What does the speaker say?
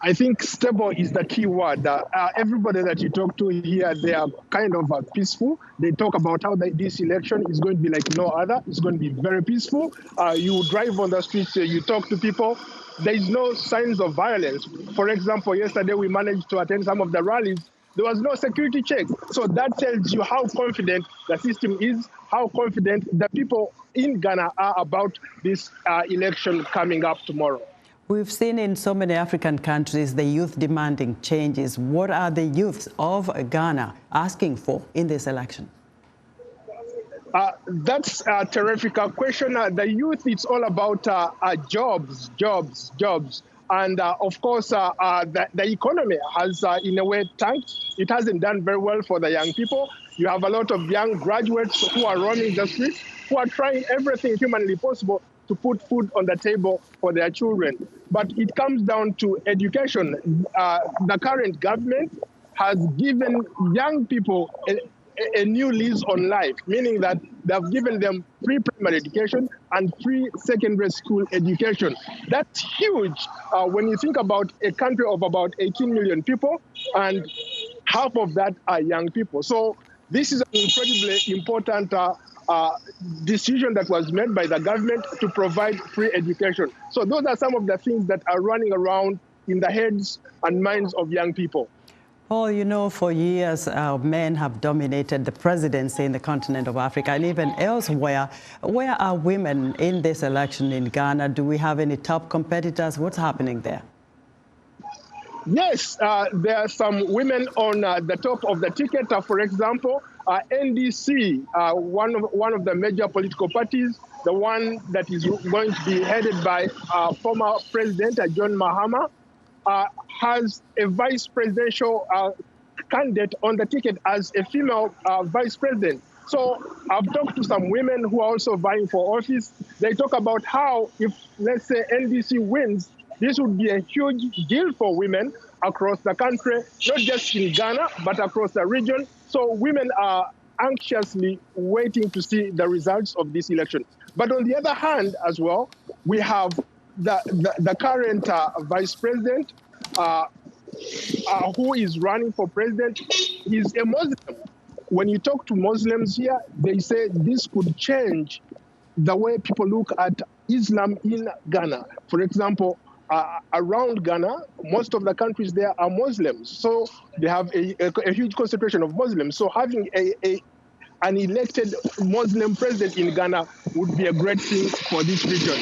I think stable is the key word. Everybody that you talk to here, they are kind of peaceful. They talk about how this election is going to be like no other. It's going to be very peaceful. You drive on the streets, you talk to people. There is no signs of violence. For example, yesterday we managed to attend some of the rallies. There was no security checks. So that tells you how confident the system is, how confident the people in Ghana are about this election coming up tomorrow. We've seen in so many African countries the youth demanding changes. What are the youths of Ghana asking for in this election? That's a terrific question. The youth, it's all about jobs. And of course, the economy has, in a way, tanked. It hasn't done very well for the young people. You have a lot of young graduates who are roaming the streets, who are trying everything humanly possible to put food on the table for their children. But it comes down to education. The current government has given young people a new lease on life, meaning that they've given them free primary education and free secondary school education. That's huge when you think about a country of about 18 million people, and half of that are young people. So this is an incredibly important decision that was made by the government to provide free education. So those are some of the things that are running around in the heads and minds of young people. Well, you know, for years, men have dominated the presidency in the continent of Africa and even elsewhere. Where are women in this election in Ghana? Do we have any top competitors? What's happening there? Yes, there are some women on the top of the ticket. For example, NDC, one of the major political parties, the one that is going to be headed by former President John Mahama, has a vice presidential candidate on the ticket as a female vice president. So I've talked to some women who are also vying for office. They talk about how if, let's say, NDC wins, this would be a huge deal for women across the country, not just in Ghana, but across the region. So women are anxiously waiting to see the results of this election. But on the other hand, as well, we have the current vice president who is running for president. He's a Muslim. When you talk to Muslims here, they say this could change the way people look at Islam in Ghana. For example, around Ghana, most of the countries there are Muslims. So they have a huge concentration of Muslims. So having an elected Muslim president in Ghana would be a great thing for this region.